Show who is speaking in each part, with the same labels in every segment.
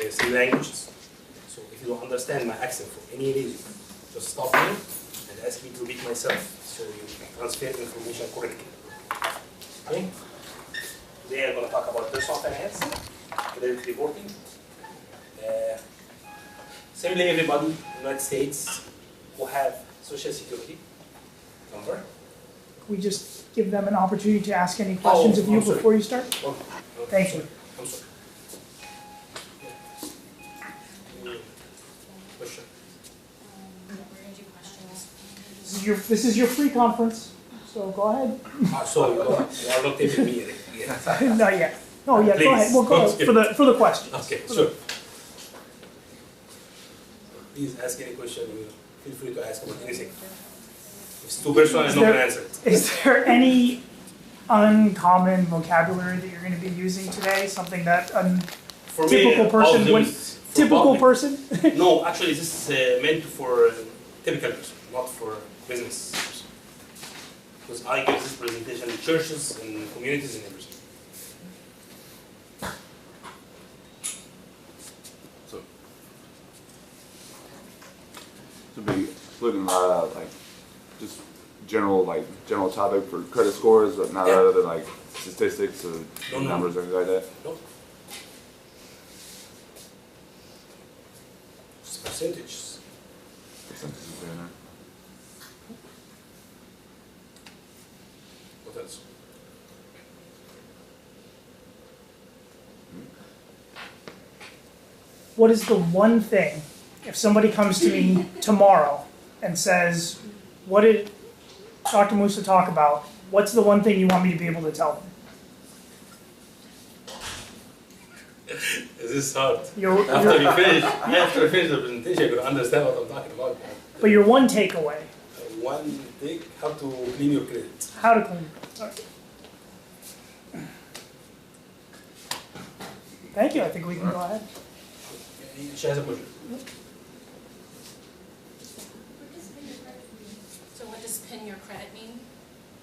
Speaker 1: three languages. So if you don't understand my accent for any reason, just stop me and ask me to repeat myself so you can transfer information correctly. Okay? Today I'm going to talk about personal finance, credit reporting. Simply everybody in the United States who have Social Security number.
Speaker 2: We just give them an opportunity to ask any questions of you before you start? Thank you.
Speaker 1: I'm sorry. Question.
Speaker 2: This is your free conference, so go ahead.
Speaker 1: So you are not taking me yet.
Speaker 2: Not yet. No, yeah, go ahead. Well, go ahead for the questions.
Speaker 1: Okay, sure. Please ask any question. Feel free to ask about anything. If it's too personal, I'm not going to answer it.
Speaker 2: Is there any uncommon vocabulary that you're going to be using today? Something that a typical person would... Typical person?
Speaker 1: No, actually this is meant for typical person, not for business person. Because I give this presentation to churches and communities and everything.
Speaker 3: To be looking like just general topic for credit scores, but not other than like statistics or numbers or anything like that.
Speaker 1: No. Just percentages.
Speaker 3: Percentages in there.
Speaker 1: What else?
Speaker 2: What is the one thing, if somebody comes to me tomorrow and says, what did Dr. Moussa talk about? What's the one thing you want me to be able to tell them?
Speaker 1: This is hard.
Speaker 2: After
Speaker 1: you finish the presentation, you're going to understand what I'm talking about.
Speaker 2: But your one takeaway.
Speaker 1: One thing, how to clean your credit.
Speaker 2: How to clean it. Right. Thank you. I think we can go ahead.
Speaker 1: She has a question.
Speaker 4: So what does pin your credit mean?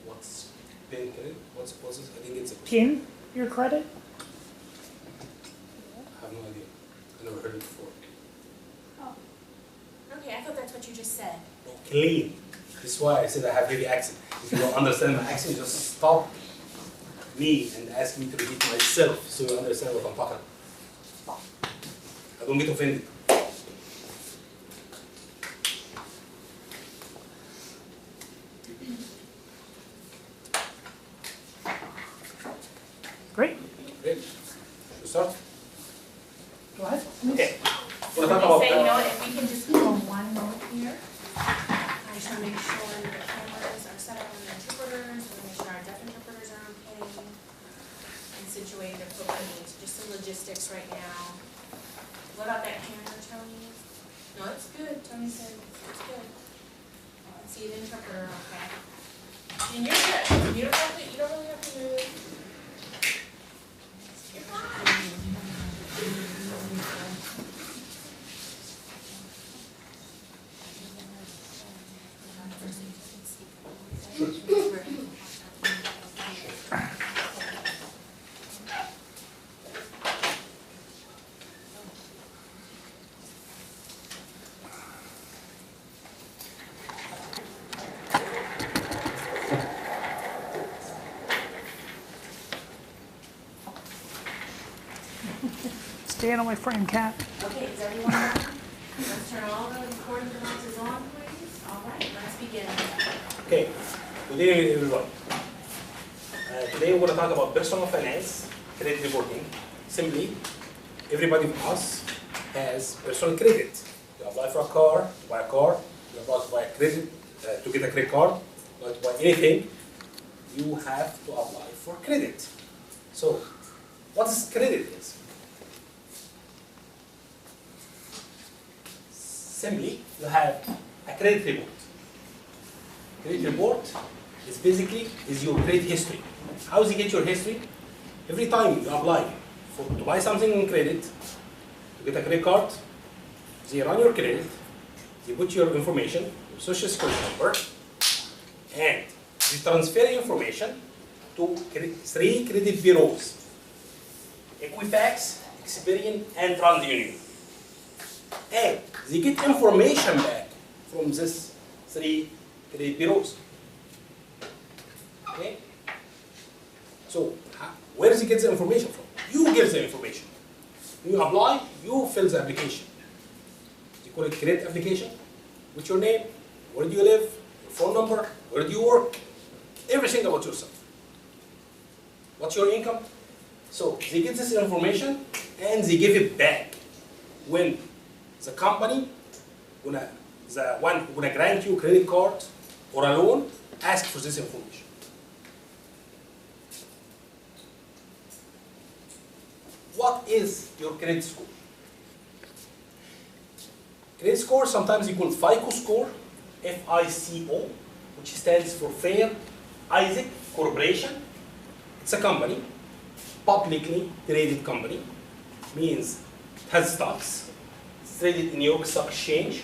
Speaker 1: What's pin credit? What's it? I think it's a
Speaker 2: Pin your credit?
Speaker 1: I have no idea. I never heard it before.
Speaker 4: Oh. Okay, I thought that's what you just said.
Speaker 1: No, clean. This is why I said I have heavy accent. If you don't understand my accent, just stop me and ask me to repeat myself so you understand what I'm talking about. I don't get offended.
Speaker 2: Great.
Speaker 1: Great. Should we start?
Speaker 2: Go ahead.
Speaker 1: Okay.
Speaker 4: So let me say, you know what, if we can just go on one note here. I just want to make sure the cameras are set up on the interpreters. We want to make sure our deaf interpreters are okay and situated appropriately. So just some logistics right now. What about that camera, Tony? No, it's good. Tony said it's good. Let's see the interpreter, okay. And you're good. You don't really have to move. You're fine.
Speaker 2: Stay on my frame, cat.
Speaker 4: Okay, is everyone ready? Let's turn all the recording devices on, please. All right, let's begin.
Speaker 1: Okay. Good evening, everyone. Today we're going to talk about personal finance, credit reporting. Simply, everybody of us has personal credit. You apply for a car, you buy a car, you apply to buy a credit, to get a credit card, or to buy anything, you have to apply for credit. So, what is credit is? Simply, you have a credit report. Credit report is basically your credit history. How do you get your history? Every time you apply to buy something on credit, to get a credit card, they run your credit, they put your information, your social security number, and you transfer information to three credit bureaus. Equifax Experian, and TransUnion. And they get information back from this 3 credit bureaus. Okay? So, where does he get the information from? You give the information. When you apply, you fill the application. You call it credit application. What's your name? Where do you live? Your phone number? Where do you work? Everything about yourself. What's your income? So they get this information and they give it back when the company, the one who gonna grant you a credit card or a loan, ask for this information. What is your credit score? Credit score, sometimes you call FICO score, FICO, which stands for Fair Isaac Corporation. It's a company, publicly traded company, means it has stocks. It's traded in New York Stock Exchange,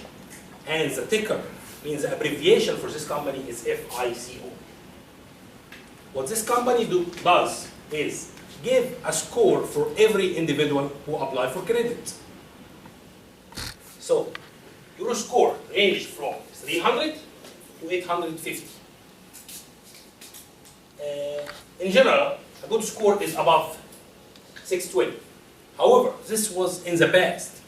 Speaker 1: and the ticker means the abbreviation for this company is FICO. What this company does is give a score for every individual who apply for credit. So your score range from 300 to 850. In general, a good score is above 620. However, this was in the past.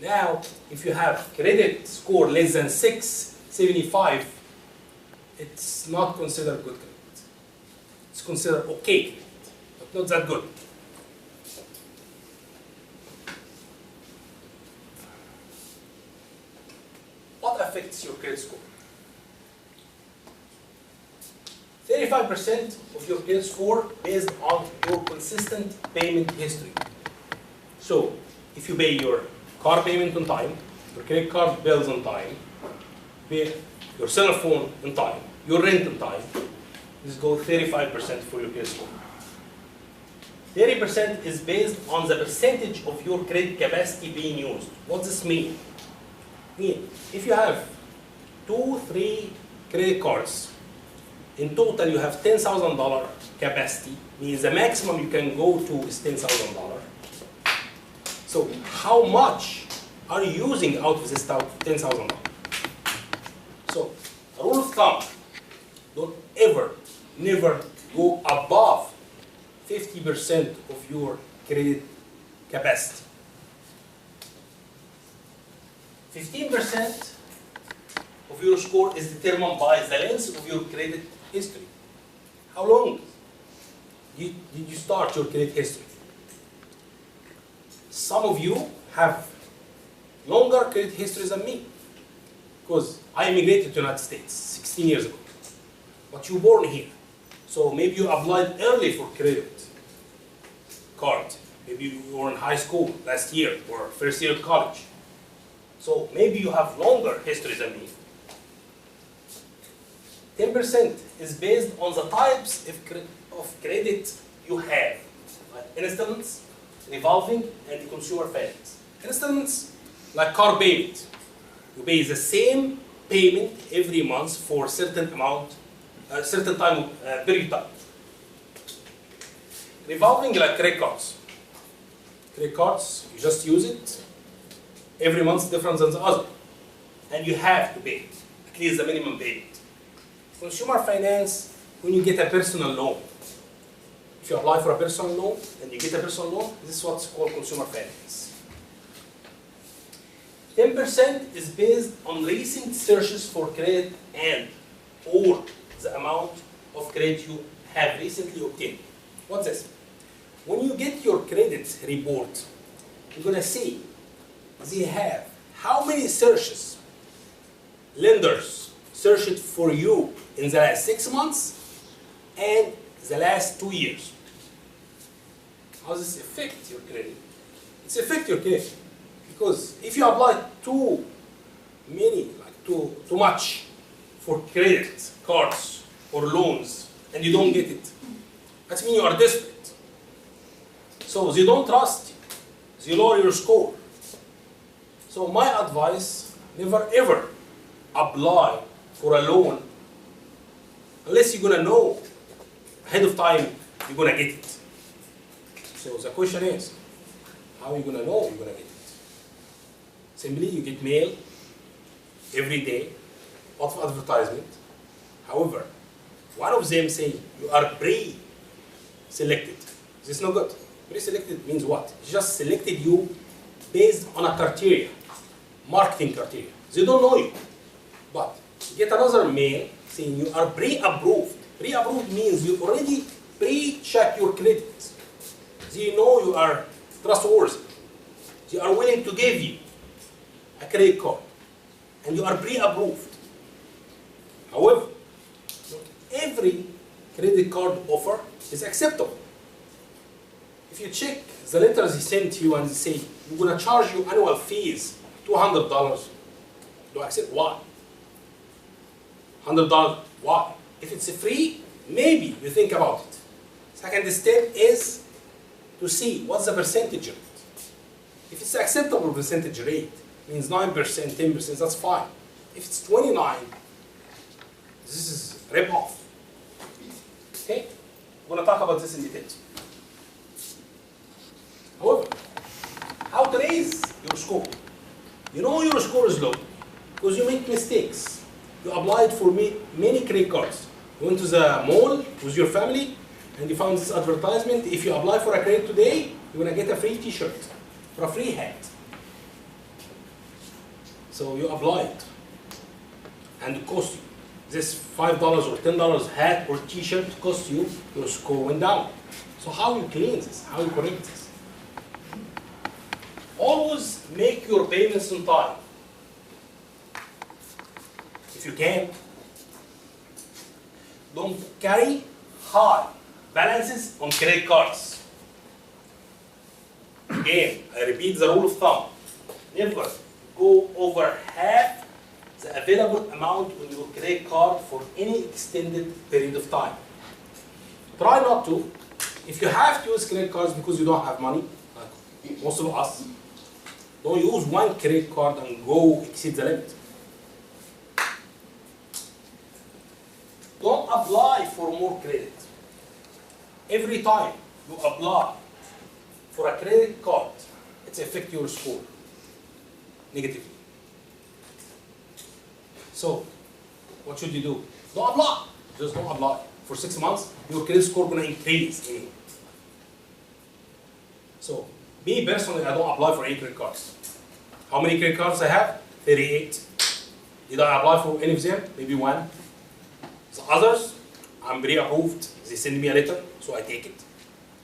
Speaker 1: Now, if you have credit score less than 675, it's not considered good credit. It's considered okay credit, but not that good. What affects your credit score? 35% of your credit score based on your consistent payment history. So, if you pay your car payment on time, your credit card bills on time, pay your cell phone on time, your rent on time, this goes 35% for your credit score. 30% is based on the percentage of your credit capacity being used. What does this mean? If you have 2-3 credit cards, in total you have $10,000 capacity, means the maximum you can go to is $10,000. So how much are you using out of this $10,000? So a rule of thumb, don't ever, never go above 50% of your credit capacity. 15% of your score is determined by the length of your credit history. How long did you start your credit history? Some of you have longer credit history than me, because I immigrated to the United States 16 years ago, but you were born here. So maybe you applied early for credit card. Maybe you were in high school last year or first year of college. So maybe you have longer history than me. 10% is based on the types of credit you have, like installments, revolving, and consumer finance. Installments, like car payment. You pay the same payment every month for a certain amount, a certain time, period of time. Revolving, like credit cards. Credit cards, you just use it. Every month different than the other. And you have to pay, at least the minimum payment. Consumer finance, when you get a personal loan. If you apply for a personal loan and you get a personal loan, this is what's called consumer finance. 10% is based on recent searches for credit and or the amount of credit you have recently obtained. What's this? When you get your credit report, you're going to see they have how many searches lenders searched for you in the last 6 months and the last 2 years. How does this affect your credit? It affects your credit because if you apply too much for credit cards or loans and you don't get it, that means you are desperate. So they don't trust you. They lower your score. So my advice, never ever apply for a loan unless you're going to know ahead of time you're going to get it. So the question is, How are you gonna know you're gonna get it? Simply, you get mail every day, lots of advertisement. However, one of them say you are pre-selected. This is not good. Pre-selected means what? It just selected you based on a criteria, marketing criteria. They don't know you. But you get another mail saying you are pre-approved. Pre-approved means you already pre-check your credit. They know you are trustworthy. They are willing to give you a credit card. And you are pre-approved. However, not every credit card offer is acceptable. If you check the letters he sent you and they say, we're going to charge you annual fees, $200, do I accept? Why? $100, why? If it's free, maybe you think about it. Second step is to see what's the percentage rate. If it's acceptable percentage rate, means 9%, 10%, that's fine. If it's 29, this is rip-off. Okay? We're going to talk about this in detail. However, how to raise your score? You know your score is low because you make mistakes. You applied for many credit cards. You went to the mall with your family and you found this advertisement. If you apply for a credit today, you're going to get a free t-shirt or a free hat. So you applied and it cost you. This $5 or $10 hat or t-shirt cost you, your score went down. So how you clean this? How you correct this? Always make your payments on time. If you can, don't carry high balances on credit cards. Again, I repeat the rule of thumb. Never go over half the available amount on your credit card for any extended period of time. Try not to. If you have to use credit cards because you don't have money, like most of us, don't use one credit card and go exceed the limit. Don't apply for more credit. Every time you apply for a credit card, it's affect your score negatively. So, what should you do? Don't apply. Just don't apply. For 6 months, your credit score gonna increase anyway. So, me personally, I don't apply for any credit cards. How many credit cards I have? 38. Did I apply for any of them? Maybe one. The others, I'm pre-approved. They send me a letter, so I take it.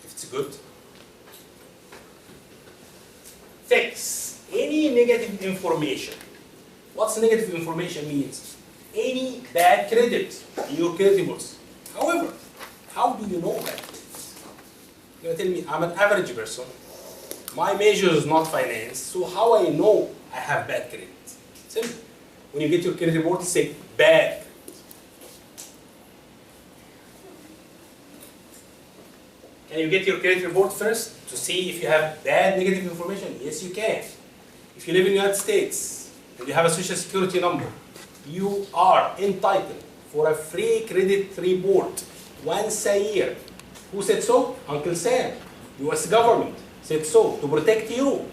Speaker 1: If it's good. Fix any negative information. What's negative information means? Any bad credit in your creditables. However, how do you know that? You're going to tell me I'm an average person. My measure is not finance, so how I know I have bad credit? Simple. When you get your credit report, say bad credit. Can you get your credit report first to see if you have bad negative information? Yes, you can. If you live in the United States and you have a social security number, you are entitled for a free credit report once a year. Who said so? Uncle Sam, US government said so, to protect you,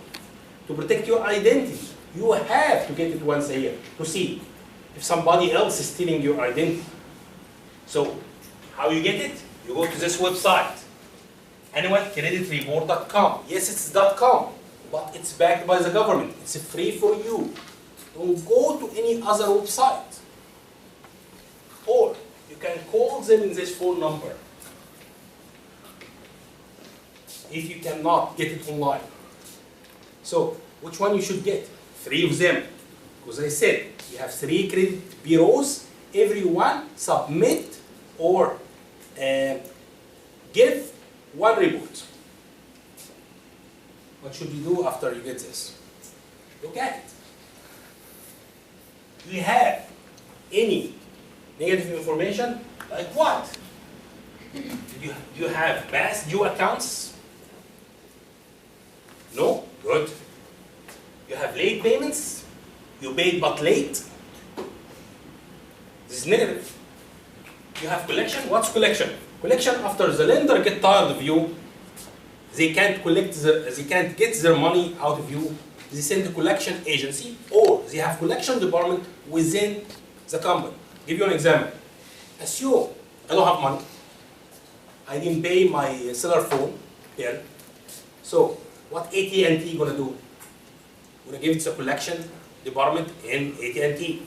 Speaker 1: to protect your identity. You have to get it once a year to see if somebody else is stealing your identity. So, how you get it? You go to this website, annualcreditreport.com. Yes, it's .com, but it's backed by the government. It's free for you. Don't go to any other website. Or you can call them in this phone number if you cannot get it online. So, which one you should get? 3 of them. Because I said, you have 3 credit bureaus, everyone submit or give 1 report. What should you do after you get this? Look at it. Do you have any negative information? Like what? Do you have past due accounts? No? Good. You have late payments? You paid but late? This is negative. You have collection? What's collection? Collection after the lender get tired of you, they can't get their money out of you, they send a collection agency, or they have collection department within the company. Give you an example. Assume I don't have money. I didn't pay my cellular phone bill. So what AT&T gonna do? Gonna give it to the collection department in AT&T.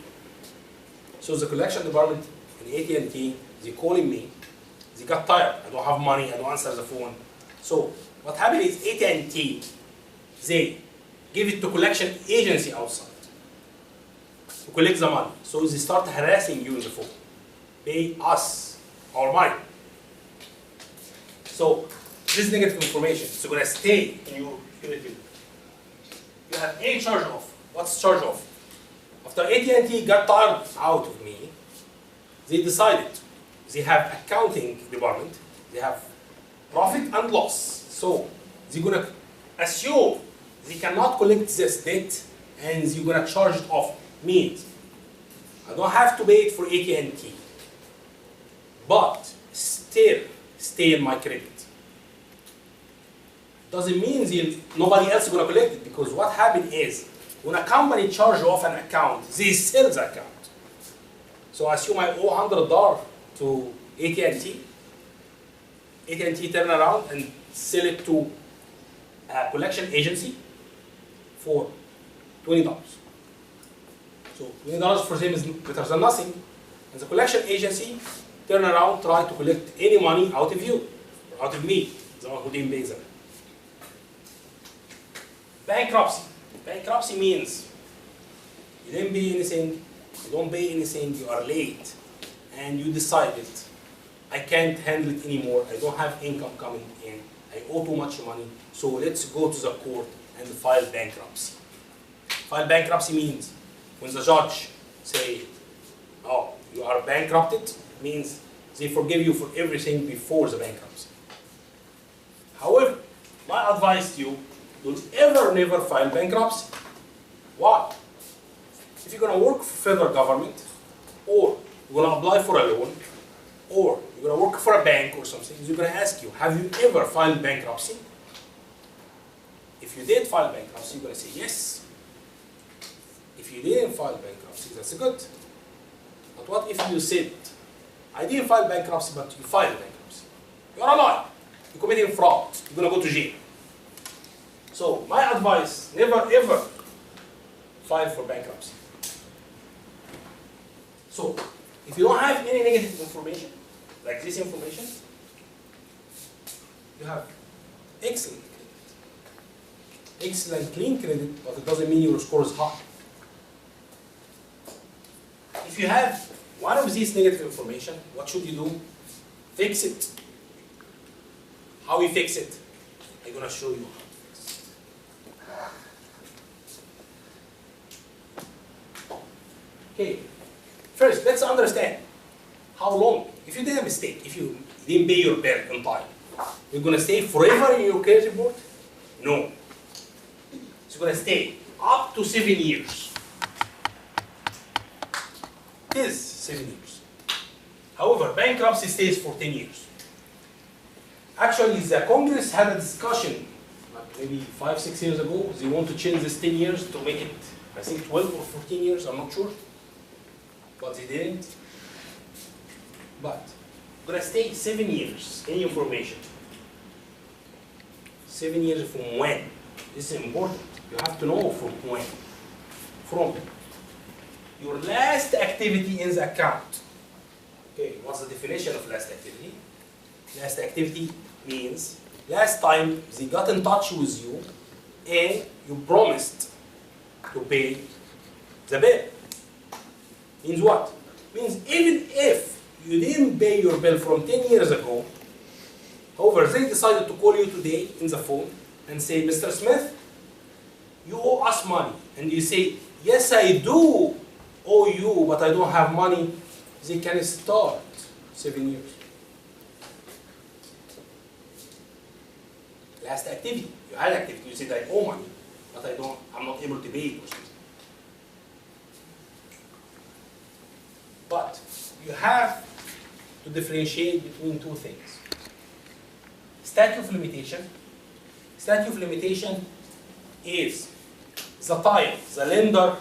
Speaker 1: So the collection department in AT&T, they calling me. They got tired. I don't have money. I don't answer the phone. So what happened is AT&T, they give it to collection agency outside to collect the money. So they start harassing you in the phone. Pay us our money. So this negative information is going to stay in your utility. You have any charge off. What's charge off? After AT&T got tired out of me, they decided. They have accounting department. They have profit and loss. So they're going to assume they cannot collect this debt and they're going to charge it off. Means I don't have to pay it for AT&T, but still stay in my credit. Doesn't mean nobody else is going to collect it, because what happened is when a company charges off an account, they sell the account. So assume I owe $100 to AT&T. AT&T turn around and sell it to a collection agency for $20. So $20 for them is better than nothing. And the collection agency turn around, try to collect any money out of you, or out of me, the one who didn't pay them. Bankruptcy. Bankruptcy means you didn't pay anything, you don't pay anything, you are late, and you decided, I can't handle it anymore, I don't have income coming in, I owe too much money, so let's go to the court and file bankruptcy. File bankruptcy means when the judge say, oh, you are bankrupted, means they forgive you for everything before the bankruptcy. However, my advice to you, don't ever never file bankruptcy. Why? If you're going to work for federal government, or you're going to apply for a loan, or you're going to work for a bank or something, they're going to ask you, have you ever filed bankruptcy? If you did file bankruptcy, you're going to say yes. If you didn't file bankruptcy, that's good. But what if you said, I didn't file bankruptcy, but you filed bankruptcy? You're a liar. You're committing fraud. You're going to go to jail. So my advice, never ever file for bankruptcy. So if you don't have any negative information, like this information, you have excellent credit. Excellent clean credit, but it doesn't mean your score is high. If you have one of these negative information, what should you do? Fix it. How we fix it? I'm going to show you. Okay, first let's understand how long. If you did a mistake, if you didn't pay your bill on time, you're going to stay forever in your credit report? No. It's going to stay up to 7 years. It is 7 years. However, bankruptcy stays for 10 years. Actually, the Congress had a discussion, like maybe 5-6 years ago. They want to change this 10 years to make it, I think, 12 or 14 years, I'm not sure. But they didn't. But we're going to stay 7 years, any information. 7 years from when? This is important. You have to know from when. From your last activity in the account. Okay, what's the definition of last activity? Last activity means last time they got in touch with you and you promised to pay the bill. Means what? Means even if you didn't pay your bill from 10 years ago, however, they decided to call you today in the phone and say, Mr. Smith, you owe us money. And you say, yes, I do owe you, but I don't have money. They can start 7 years. Last activity, you had activity, you said I owe money, but I'm not able to pay it or something. But you have to differentiate between two things. Statute of limitation Statute of limitation is the time the lender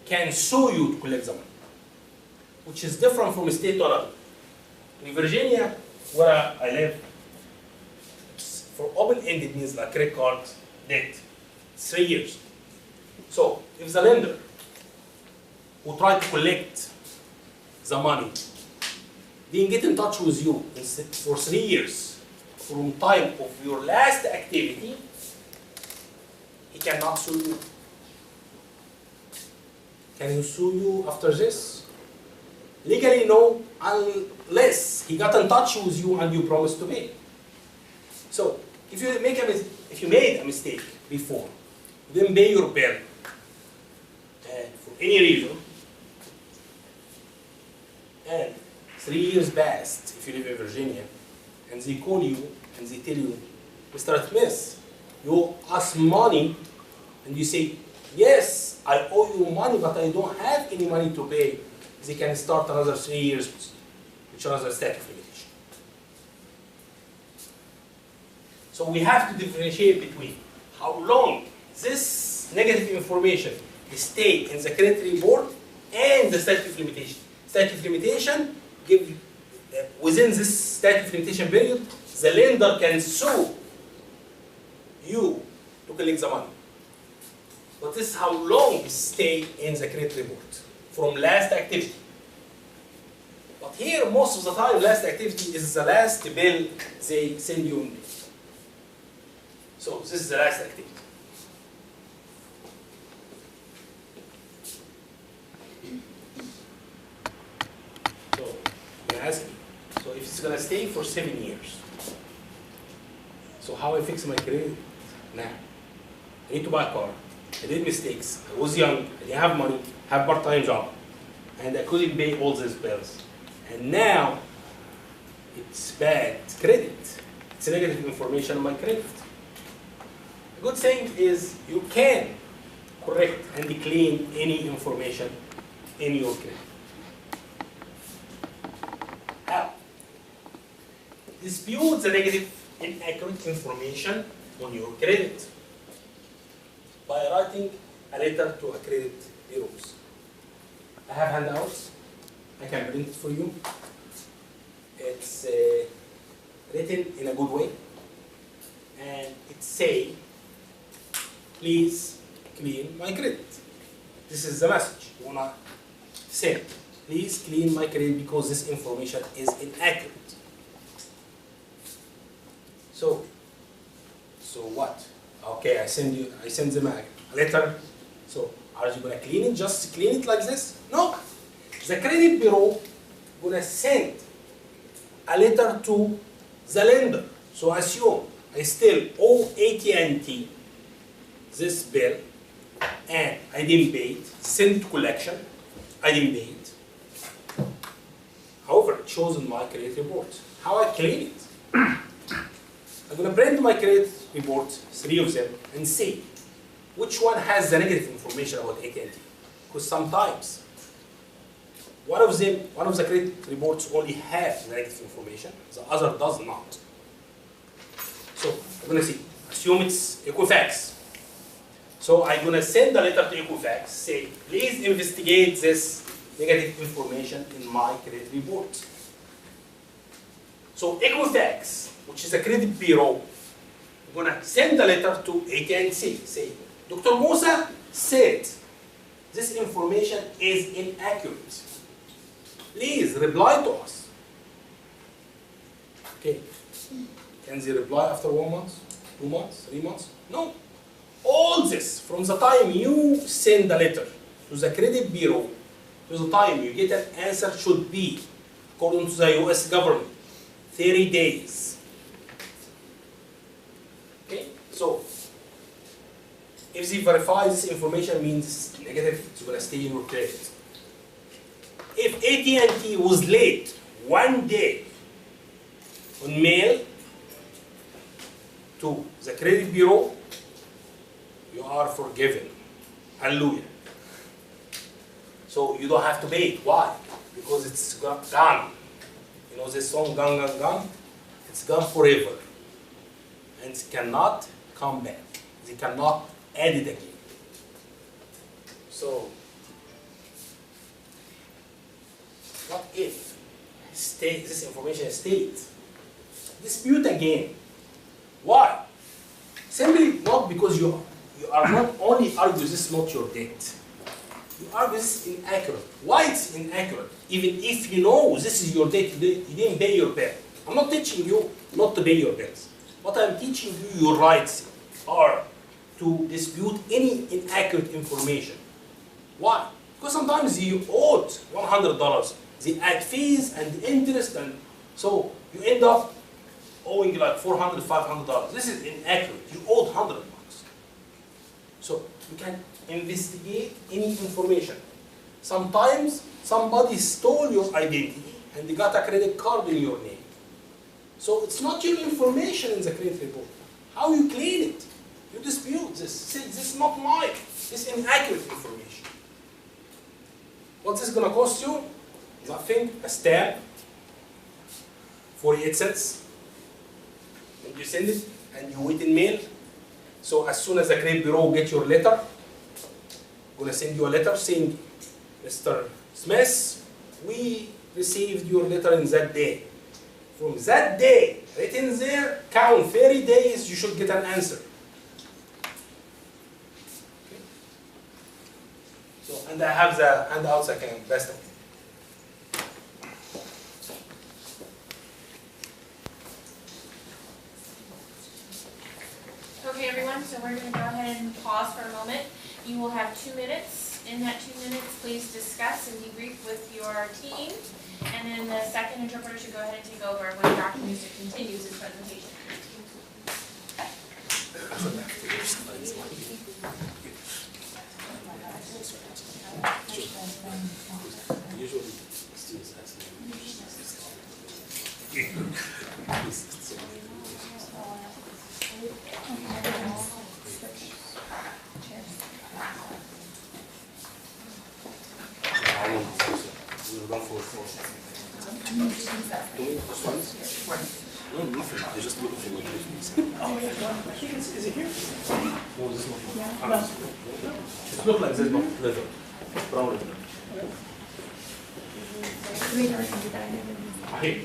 Speaker 1: can sue you to collect the money, which is different from state to another. In Virginia, where I live, for open-ended means like credit card debt, 3 years. So if the lender who tried to collect the money didn't get in touch with you for 3 years from time of your last activity, he cannot sue you. Can he sue you after this? Legally, no, unless he got in touch with you and you promised to pay. So, if you made a mistake before, you didn't pay your bill for any reason, and 3 years passed, if you live in Virginia, and they call you and they tell you, Mr. Smith, you ask money, and you say, yes, I owe you money, but I don't have any money to pay, they can start another 3 years, which is another statute of limitation. So we have to differentiate between how long this negative information stay in the credit report and the statute of limitation. Statute of limitation give within this statute of limitation period, the lender can sue you to collect the money. But this is how long it stay in the credit report from last activity. But here, most of the time, last activity is the last bill they send you in. So this is the last activity. So you ask me, so if it's gonna stay for 7 years, so how I fix my credit now? I need to buy a car. I did mistakes. I was young. I didn't have money. Have part-time job, and I couldn't pay all these bills. And now it's bad credit. It's negative information on my credit. The good thing is you can correct and clean any information in your credit. How? Dispute the negative inaccurate information on your credit by writing a letter to a credit bureaus. I have handouts. I can print it for you. It's written in a good way, and it say, please clean my credit. This is the message you wanna send. Please clean my credit because this information is inaccurate. So what? Okay, I send them a letter. So are you gonna clean it? Just clean it like this? No. The credit bureau gonna send a letter to the lender. So assume I still owe AT&T this bill and I didn't pay it. Send it to collection. I didn't pay it. However, it shows in my credit report. How I clean it? I'm gonna print my credit report, 3 of them, and see which one has the negative information about AT&T. Because sometimes one of the credit reports only have negative information, the other does not. So I'm gonna see, assume it's Equifax. So I'm gonna send a letter to Equifax, say, please investigate this negative information in my credit report. So Equifax, which is a credit bureau, I'm gonna send a letter to AT&T, say, Dr. Moussa said this information is inaccurate. Please reply to us. Okay. Can they reply after 1 month, 2 months, 3 months? No. All this, from the time you send a letter to the credit bureau to the time you get an answer, should be, according to the US government, 30 days. Okay? So, if they verify this information means it's negative, it's going to stay in your credit. If AT&T was late 1 day on mail to the credit bureau, you are forgiven. Hallelujah. So you don't have to pay it. Why? Because it's gone. You know this song, Gone, Gone, Gone? It's gone forever. And it cannot come back. They cannot add it again. So, what if this information stayed? Dispute again. Why? Simply not because you are not only argue this is not your debt. You argue this is inaccurate. Why it's inaccurate? Even if you know this is your debt, you didn't pay your bill. I'm not teaching you not to pay your bills. What I'm teaching you, your rights are to dispute any inaccurate information. Why? Because sometimes you owed $100. They add fees and interest, and so you end up owing like $400, $500. This is inaccurate. You owed $100. So you can investigate any information. Sometimes somebody stole your identity and they got a credit card in your name. So it's not your information in the credit report. How you claim it? You dispute this. Say, this is not mine. This is inaccurate information. What's this going to cost you? Nothing. A stamp. 48 cents. And you send it and you wait in mail. So as soon as the credit bureau gets your letter, I'm going to send you a letter saying, Mr. Smith, we received your letter in that day. From that day, written there, count 30 days, you should get an answer. Okay. So, and I have the handouts I can best of.
Speaker 4: Okay, everyone, so we're going to go ahead and pause for a moment. You will have 2 minutes. In that 2 minutes, please discuss and debrief with your team. And then the second interpreter should go ahead and take over when Dr. Moussa continues his presentation.
Speaker 1: Usually, students ask We'll run for 2 minutes. No, nothing. They're just looking for locations.
Speaker 2: Oh, yeah. I think is it here?
Speaker 1: No, this one.
Speaker 2: Yeah.
Speaker 1: It looks like this, but leather. Brown leather. Here.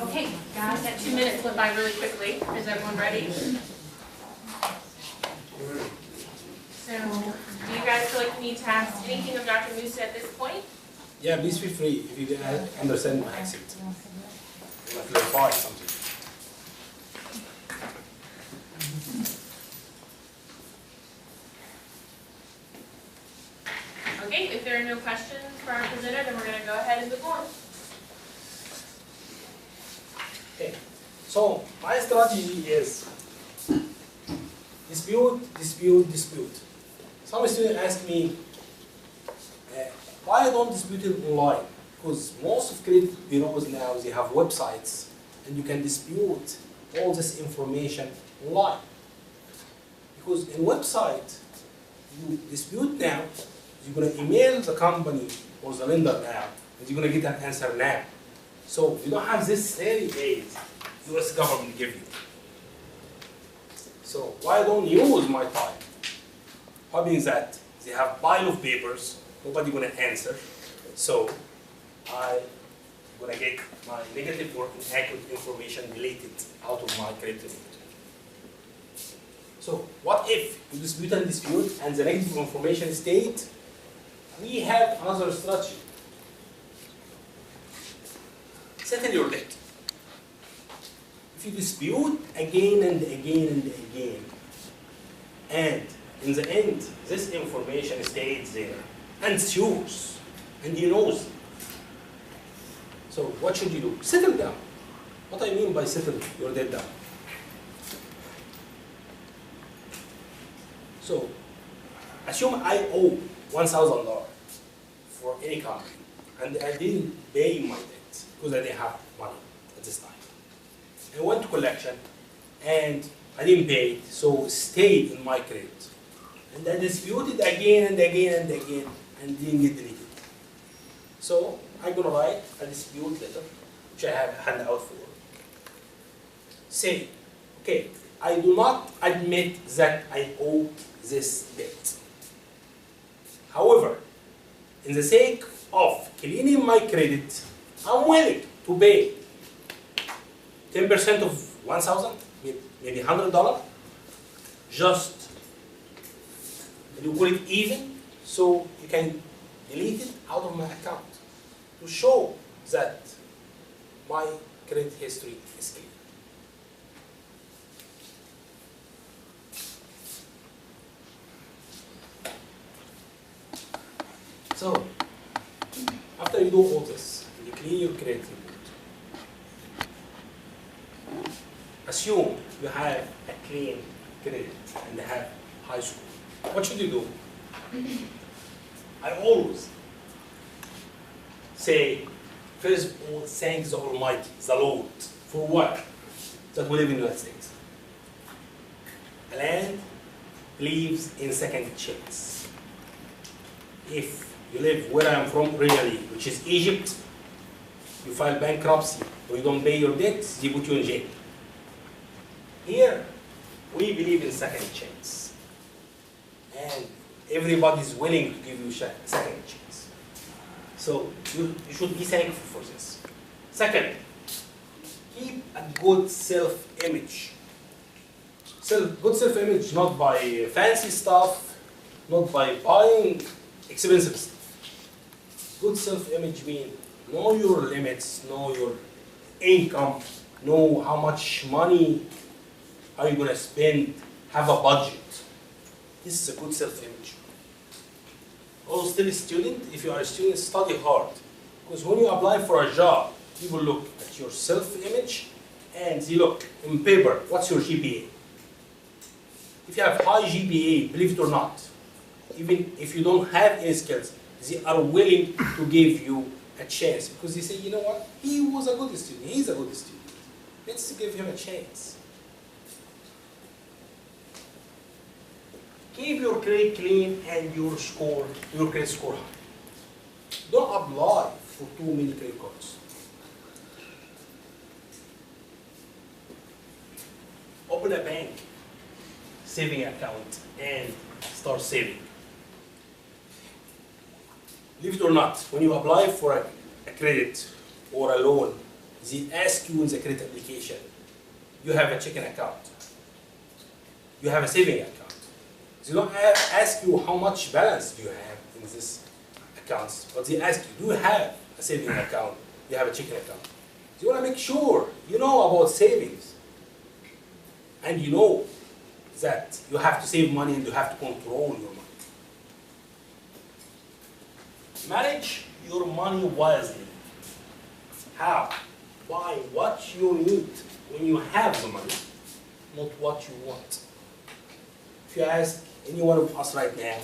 Speaker 4: Okay, guys, that 2 minutes went by really quickly. Is everyone ready? So, do you guys feel like you need to ask anything of Dr. Moussa at this point?
Speaker 1: Yeah, please feel free if you didn't understand my accent. Or clarify something.
Speaker 4: Okay, if there are no questions, for our presenter, then we're gonna go ahead and move on.
Speaker 1: Okay, so my strategy is dispute, dispute, dispute. Some students ask me, why I don't dispute it online? Because most of credit bureaus now, they have websites, and you can dispute all this information online. Because in website, you dispute now, you're going to email the company or the lender now, and you're going to get an answer now. So you don't have this 30 days US government give you. So why don't use my time? What means that they have pile of papers, nobody going to answer. So I'm going to get my negative or inaccurate information deleted out of my credit report. So what if you dispute and the negative information stayed? We have another strategy. Settle your debt. If you dispute again and again and again, and in the end, this information stays there, and it's yours, and he knows. So what should you do? Settle down. What I mean by settle your debt down. So assume I owe $1,000 for any company, and I didn't pay my debt because I didn't have money at this time. I went to collection, and I didn't pay it, so it stayed in my credit. And I disputed again and again and again, and didn't get deleted. So I'm gonna write a dispute letter, which I have a handout for. Say, okay, I do not admit that I owe this debt. However, in the sake of cleaning my credit, I'm willing to pay 10% of 1,000, maybe $100, just you put it even, so you can delete it out of my account to show that my credit history is clean. So, after you do all this, you clean your credit report. Assume you have a clean credit and have high school. What should you do? I always say, first of all, thank the Almighty, the Lord, for what? That we live in the United States. A land believes in second chance. If you live where I'm from originally, which is Egypt, you file bankruptcy or you don't pay your debts, they put you in jail. Here, we believe in second chance. And everybody's willing to give you a second chance. So you should be thankful for this. Second, keep a good self-image. Good self-image not by fancy stuff, not by buying expensive stuff. Good self-image means know your limits, know your income, know how much money are you going to spend, have a budget. This is a good self-image. Also, still a student, if you are a student, study hard. Because when you apply for a job, people look at your self-image and they look in paper, what's your GPA? If you have high GPA, believe it or not, even if you don't have any skills, they are willing to give you a chance. Because they say, you know what, he was a good student, he's a good student. Let's give him a chance. Keep your credit clean and your credit score high. Don't apply for too many credit cards. Open a bank saving account and start saving. Believe it or not, when you apply for a credit or a loan, they ask you in the credit application, you have a checking account, you have a saving account. They don't ask you how much balance do you have in this account, but they ask you, do you have a saving account, do you have a checking account? You want to make sure you know about savings, and you know that you have to save money and you have to control your money. Marriage your money wisely. How? Buy what you need when you have the money, not what you want. If you ask any one of us right now,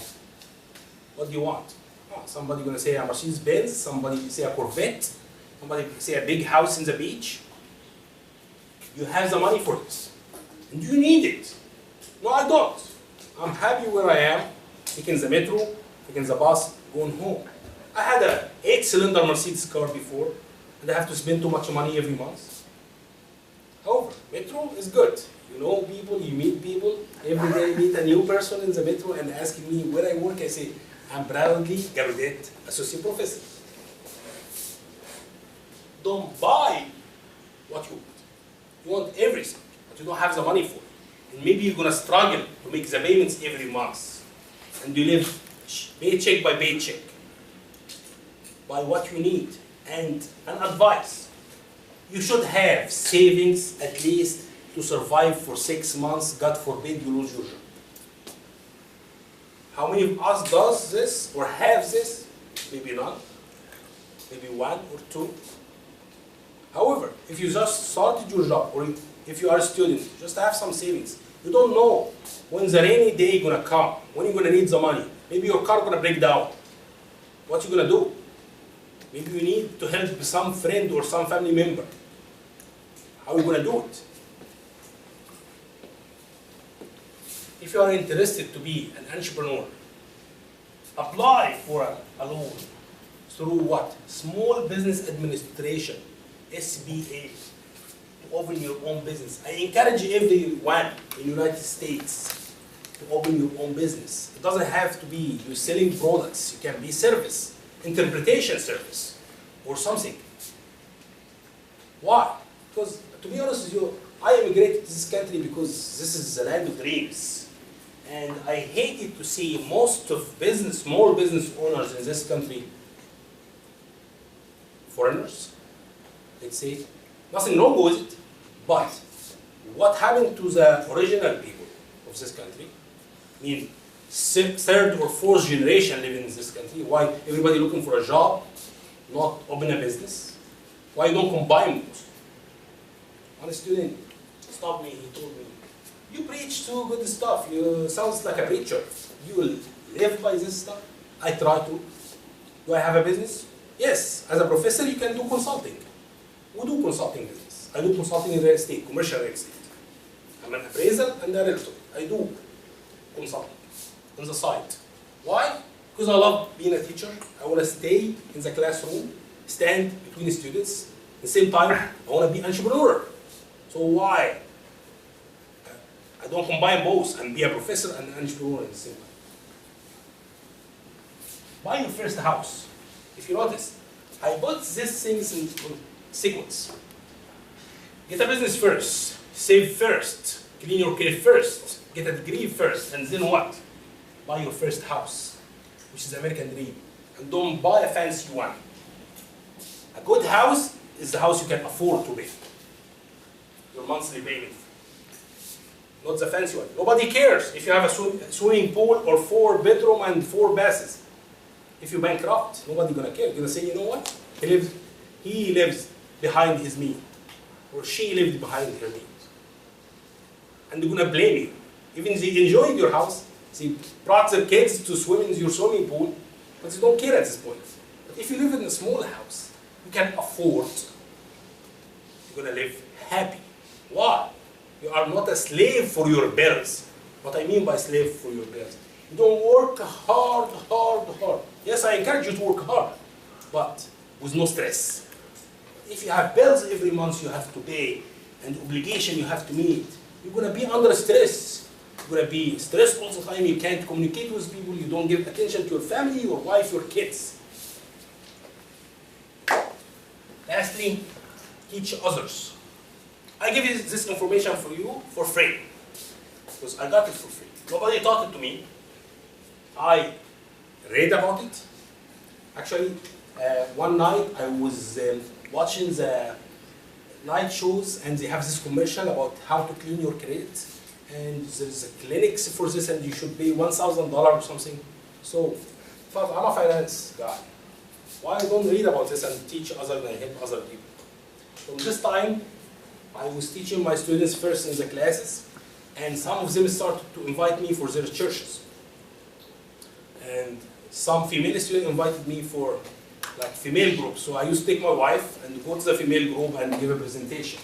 Speaker 1: what do you want? Oh, somebody gonna say a Mercedes Benz, somebody say a Corvette, somebody say a big house in the beach. You have the money for this, and you need it. No, I don't. I'm happy where I am, taking the metro, taking the bus, going home. I had an 8-cylinder Mercedes car before, and I have to spend too much money every month. However, metro is good. You know people, you meet people. Every day I meet a new person in the metro and asking me where I work. I say, I'm proudly graduate associate professor. Don't buy what you want. You want everything, but you don't have the money for it. And maybe you're gonna struggle to make the payments every month. And you live paycheck by paycheck. Buy what you need. And an advice, you should have savings at least to survive for 6 months. God forbid you lose your job. How many of us does this or have this? Maybe none, maybe 1 or 2. However, if you just started your job or if you are a student, just have some savings. You don't know when the rainy day gonna come, when you're gonna need the money. Maybe your car gonna break down. What you gonna do? Maybe you need to help some friend or some family member. How are you going to do it? If you are interested to be an entrepreneur, apply for a loan through what? Small Business Administration, SBA, to open your own business. I encourage everyone in the United States to open your own business. It doesn't have to be you selling products. You can be service. Interpretation service or something. Why? Because to be honest with you, I immigrated to this country because this is the land of dreams. And I hated to see most of small business owners in this country, foreigners, let's say. Nothing wrong with it, but what happened to the original people of this country? I mean, 3rd or 4th generation living in this country. Why everybody looking for a job, not open a business? Why you don't combine both? One student stopped me, he told me, you preach too good stuff, you sounds like a preacher. You will live by this stuff? I try to. Do I have a business? Yes, as a professor you can do consulting. We do consulting business. I do consulting in real estate, commercial real estate. I'm an appraiser and a realtor. I do consulting on the side. Why? Because I love being a teacher. I want to stay in the classroom, stand between the students. At the same time, I want to be an entrepreneur. So why? I don't combine both and be a professor and an entrepreneur at the same time. Buy your first house. If you notice, I put these things in sequence. Get a business first, save first, clean your credit first, get a degree first, and then what? Buy your first house, which is the American dream. And don't buy a fancy one. A good house is the house you can afford to pay. Your monthly payment. Not the fancy one. Nobody cares if you have a swimming pool or 4 bedroom and 4 baths. If you bankrupt, nobody's gonna care. You're gonna say, you know what? He lives behind his means, or she lived behind her means. And they're gonna blame you. Even if they enjoyed your house, they brought their kids to swim in your swimming pool, but they don't care at this point. But if you live in a small house, you can afford, you're gonna live happy. Why? You are not a slave for your bills. What I mean by slave for your bills, you don't work hard. Yes, I encourage you to work hard, but with no stress. If you have bills every month you have to pay, and obligation you have to meet, you're going to be under stress. You're going to be stressed all the time. You can't communicate with people. You don't give attention to your family, your wife, your kids. Lastly, teach others. I give you this information for you for free, because I got it for free. Nobody taught it to me. I read about it. Actually, one night I was watching the night shows, and they have this commercial about how to clean your credit, and there's a clinics for this, and you should pay $1,000 or something. So, I'm a finance guy. Why I don't read about this and teach others and help other people? From this time, I was teaching my students first in the classes, and some of them started to invite me for their churches. And some female students invited me for like female groups. So I used to take my wife and go to the female group and give a presentation.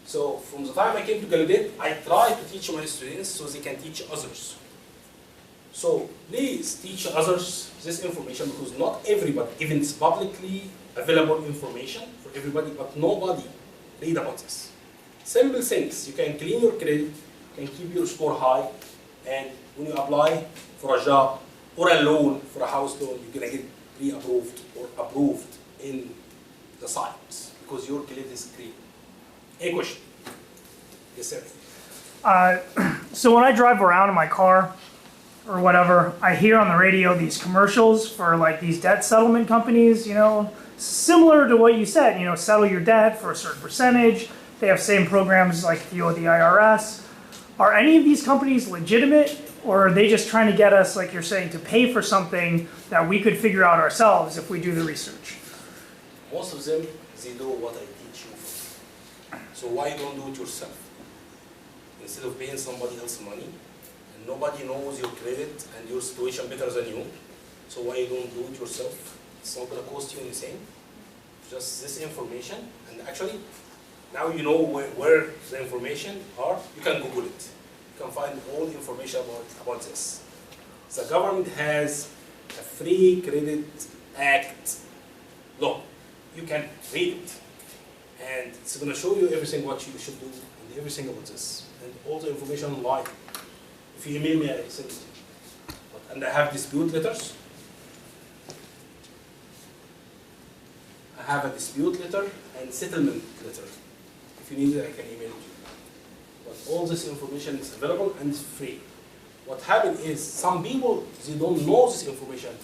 Speaker 1: So from the time I came to Gallaudet, I try to teach my students so they can teach others. So please teach others this information, because not everybody, even it's publicly available information for everybody, but nobody read about this. Simple things, you can clean your credit, you can keep your score high, and when you apply for a job or a loan, for a house loan, you're gonna get pre-approved or approved in the site, because your credit is clean. Any question? Yes, sir.
Speaker 2: So when I drive around in my car or whatever, I hear on the radio these commercials for like these debt settlement companies, you know, similar to what you said, you know, settle your debt for a certain percentage. They have same programs like deal with the IRS. Are any of these companies legitimate, or are they just trying to get us, like you're saying, to pay for something that we could figure out ourselves if we do the research?
Speaker 1: Most of them, they do what I teach you. So why don't do it yourself? Instead of paying somebody else money, and nobody knows your credit and your situation better than you, so why you don't do it yourself? It's not going to cost you anything. Just this information, and actually, now you know where the information are. You can Google it. You can find all the information about this. The government has a Free Credit Act law. You can read it, and it's going to show you everything what you should do and everything about this, and all the information online. If you email me, I send it to you. And I have dispute letters. I have a dispute letter and settlement letter. If you need it, I can email it to you. But all this information is available and it's free. What happened is some people, they don't know this information,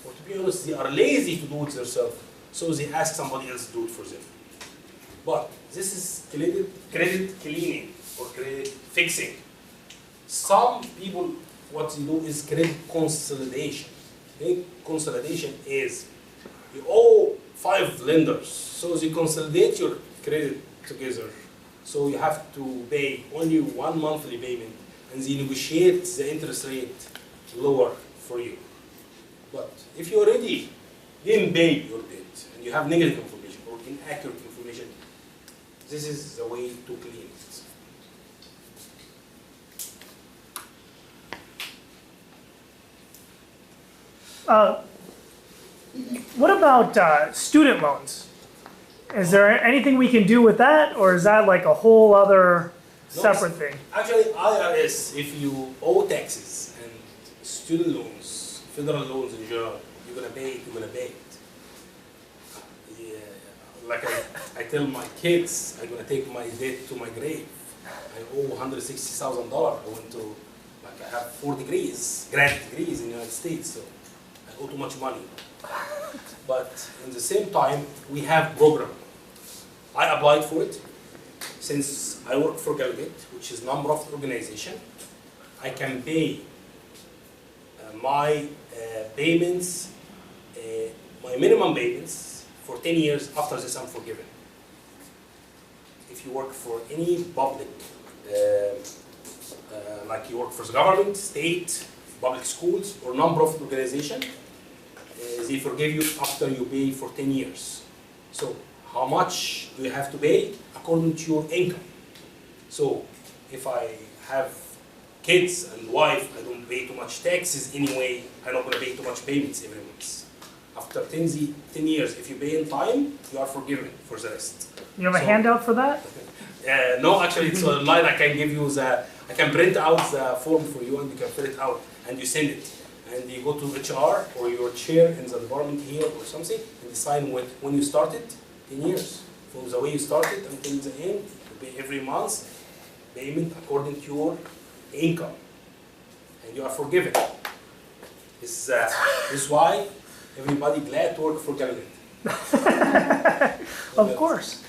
Speaker 1: or to be honest, they are lazy to do it themselves, so they ask somebody else to do it for them. But this is credit cleaning or credit fixing. Some people, what they do is credit consolidation. Okay? Consolidation is you owe 5 lenders, so they consolidate your credit together. So you have to pay only 1 monthly payment, and they negotiate the interest rate lower for you. But if you already didn't pay your debt, and you have negative information or inaccurate information, this is the way to clean it.
Speaker 2: What about student loans? Is there anything we can do with that, or is that like a whole other separate thing?
Speaker 1: Actually, IRS, if you owe taxes and student loans, federal loans in general, you're going to pay it, you're going to pay it. Yeah, like I tell my kids, I'm going to take my debt to my grave. I owe $160,000. I went to, like I have 4 degrees, grad degrees in the United States, so I owe too much money. But in the same time, we have program. I applied for it. Since I work for Gallaudet, which is non-profit organization, I can pay my payments, my minimum payments for 10 years. After this, I'm forgiven. If you work for any public, like you work for the government, state, public schools, or non-profit organization, they forgive you after you pay for 10 years. So how much do you have to pay? According to your income. So if I have kids and wife, I don't pay too much taxes anyway. I'm not going to pay too much payments every month. After 10 years, if you pay in time, you are forgiven for the rest.
Speaker 2: You have a handout for that?
Speaker 1: No, actually it's online. I can give you I can print out the form for you, and you can fill it out and you send it. And you go to HR or your chair in the department here or something, and you sign with when you started, 10 years. From the way you started until the end, you pay every month payment according to your income. And you are forgiven. This is why everybody glad to work for Gallaudet.
Speaker 2: Of course.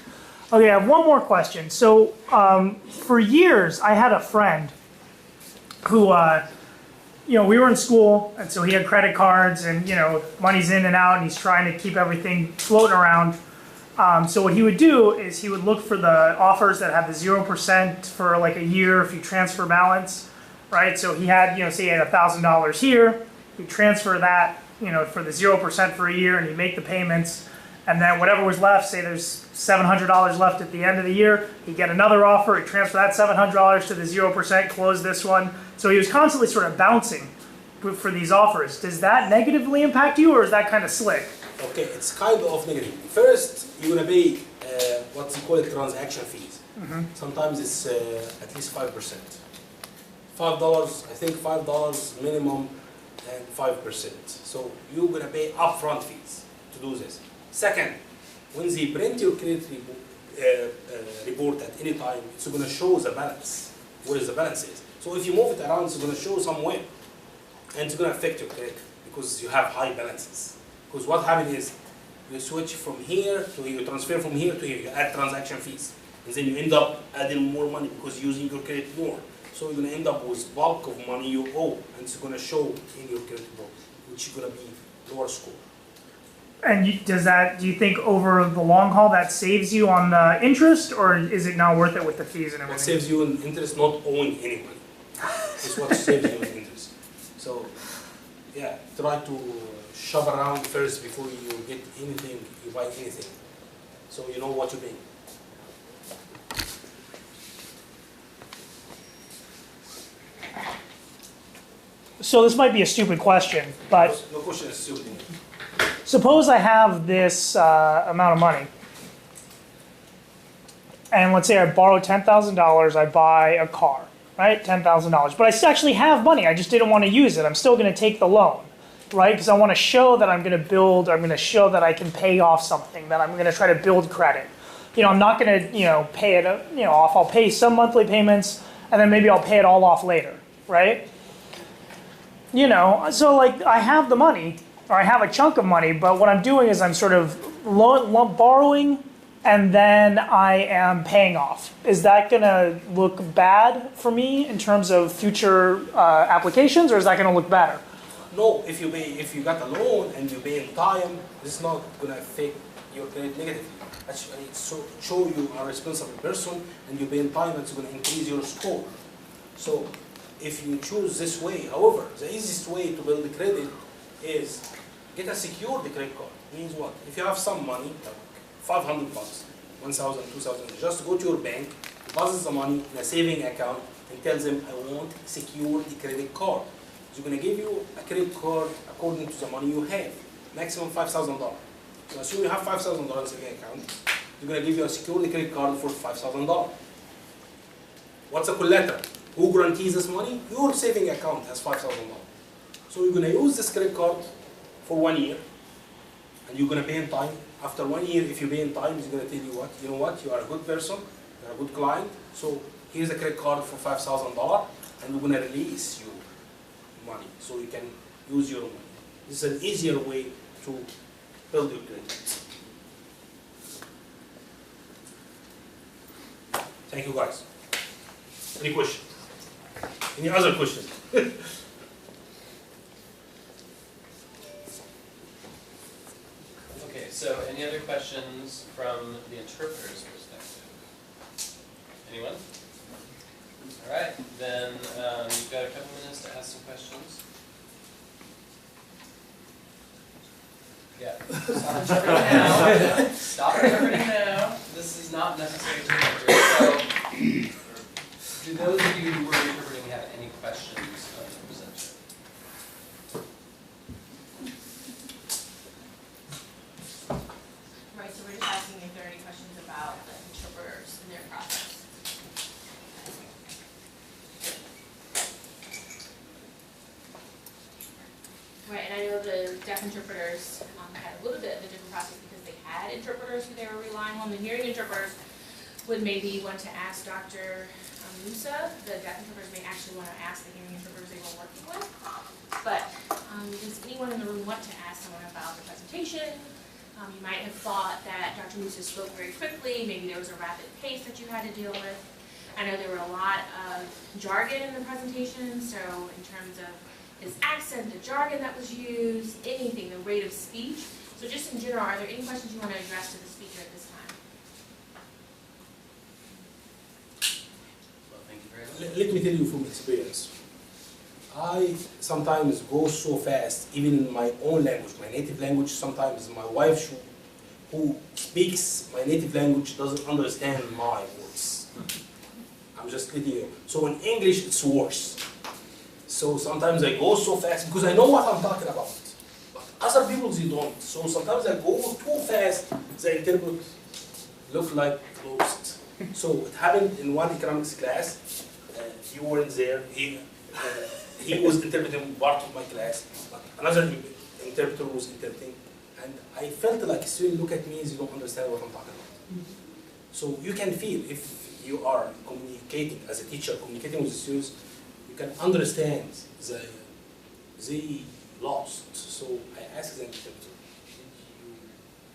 Speaker 2: Okay, I have one more question. So for years, I had a friend who we were in school, and so he had credit cards, and money's in and out, and he's trying to keep everything floating around. So what he would do is he would look for the offers that have the 0% for like a year if you transfer balance, right? So he had, say he had $1,000 here, he'd transfer that, for the 0% for a year, and he'd make the payments, and then whatever was left, say there's $700 left at the end of the year, he'd get another offer, he'd transfer that $700 to the 0%, close this one. So he was constantly sort of bouncing for these offers. Does that negatively impact you, or is that kind of slick?
Speaker 1: Okay, it's kind of negative. First, you're gonna pay what you call it transaction fees. Sometimes it's at least 5%. $5, I think $5 minimum and 5%. So you're gonna pay upfront fees to do this. Second, when they print your credit report at any time, it's gonna show the balance, where the balance is. So if you move it around, it's gonna show somewhere, and it's gonna affect your credit because you have high balances. Because what happens is, you switch from here to here, you transfer from here to here, you add transaction fees. And then you end up adding more money because you're using your credit more. So you're gonna end up with bulk of money you owe, and it's gonna show in your credit report, which is gonna be lower score.
Speaker 2: And do you think over the long haul that saves you on the interest, or is it not worth it with the fees and
Speaker 1: What
Speaker 2: everything?
Speaker 1: saves you in interest, not owing any money. It's what saves you in interest. So, yeah, try to shop around first before you get anything, you buy anything. So you know what you're paying.
Speaker 2: So this might be a stupid question, but
Speaker 1: No question is stupid.
Speaker 2: suppose I have this amount of money, and let's say I borrow $10,000, I buy a car, right? $10,000, but I actually have money, I just didn't want to use it. I'm still going to take the loan, right? Because I want to show that I'm going to show that I can pay off something, that I'm going to try to build credit. I'm not going to, pay it, off. I'll pay some monthly payments, and then maybe I'll pay it all off later, right? So like I have the money, or I have a chunk of money, but what I'm doing is I'm sort of borrowing, and then I am paying off. Is that going to look bad for me in terms of future applications, or is that going to look better?
Speaker 1: No, if you got a loan and you pay in time, this is not going to affect your credit negatively. Actually, it's show you are a responsible person and you pay in time, it's going to increase your score. So if you choose this way, however, the easiest way to build the credit is get a secured credit card. Means what? If you have some money, like $500, 1,000, 2,000, just go to your bank, deposit the money in a saving account, and tell them I want a secured credit card. So they're going to give you a credit card according to the money you have, maximum $5,000. So assume you have $5,000 in the saving account, they're going to give you a secured credit card for $5,000. What's the collateral? Who guarantees this money? Your saving account has $5,000. So you're going to use this credit card for 1 year, and you're going to pay in time. After 1 year, if you pay in time, he's going to tell you what? You know what? You are a good person, you're a good client, so here's a credit card for $5,000, and we're going to release you money, so you can use your money. This is an easier way to build your credit. Thank you, guys. Any questions? Any other questions?
Speaker 5: Okay, so any other questions from the interpreter's perspective? Anyone? All right, then you've got a couple minutes to ask some questions. Yeah. Stop interpreting now. Stop interpreting now. This is not necessary to interpret. So, do those of you who were interpreting have any questions of the presenter?
Speaker 4: Right, so we're just asking if there are any questions about the interpreters and their process. Right, and I know the deaf interpreters had a little bit of a different process because they had interpreters who they were relying on. The hearing interpreters would maybe want to ask Dr. Moussa. The deaf interpreters may actually want to ask the hearing interpreters they were working with. But does anyone in the room want to ask someone about the presentation? You might have thought that Dr. Moussa spoke very quickly. Maybe there was a rapid pace that you had to deal with. I know there were a lot of jargon in the presentation, so in terms of his accent, the jargon that was used, anything, the rate of speech. So just in general, are there any questions you want to address to the speaker at this time?
Speaker 5: Well, thank you very much.
Speaker 1: Let me tell you from experience. I sometimes go so fast, even in my own language, my native language. Sometimes my wife, who speaks my native language, doesn't understand my words. I'm just letting you. So in English, it's worse. So sometimes I go so fast because I know what I'm talking about. But other people, they don't. So sometimes I go too fast, the interpret look like lost. So it happened in one economics class. You weren't there. He was interpreting part of my class. But another interpreter was interpreting. And I felt like a student look at me as you don't understand what I'm talking about. So you can feel if you are communicating as a teacher, communicating with the students, you can understand they lost. So I asked the interpreter,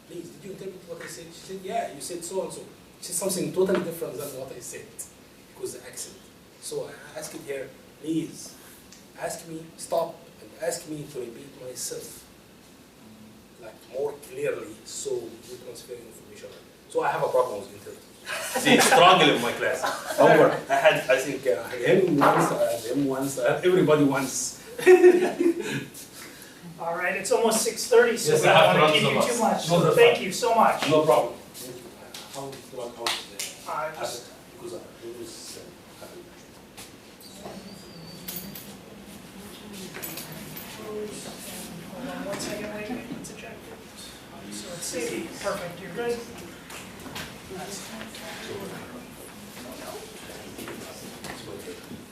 Speaker 1: did you interpret what I said? She said, yeah, you said so and so. She said something totally different than what I said, because the accent. So I asked her, please, ask me, stop, and ask me to repeat myself, like more clearly, so we transfer information. So I have a problem with interpreters. They struggle in my class. However, I think him once, him once, everybody once.
Speaker 2: All right, it's almost 6:30, so
Speaker 1: Yes,
Speaker 2: we
Speaker 1: I have
Speaker 2: don't want
Speaker 1: to
Speaker 2: to
Speaker 1: run
Speaker 2: keep
Speaker 1: to
Speaker 2: you
Speaker 1: the
Speaker 2: too
Speaker 1: bus.
Speaker 2: much.
Speaker 1: No,
Speaker 2: So
Speaker 1: that's
Speaker 2: thank
Speaker 1: fine.
Speaker 2: you so much.
Speaker 1: No problem. How do I count
Speaker 2: Just
Speaker 1: because I was
Speaker 2: hold on 1 second, wait, let's eject it. So it's saved. Perfect, you're good.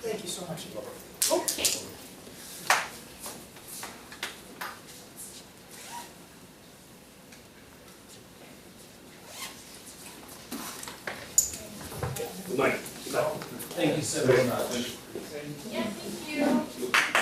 Speaker 2: Thank you so much.
Speaker 1: Good night.
Speaker 5: Thank you so very much.
Speaker 4: Yeah, thank you.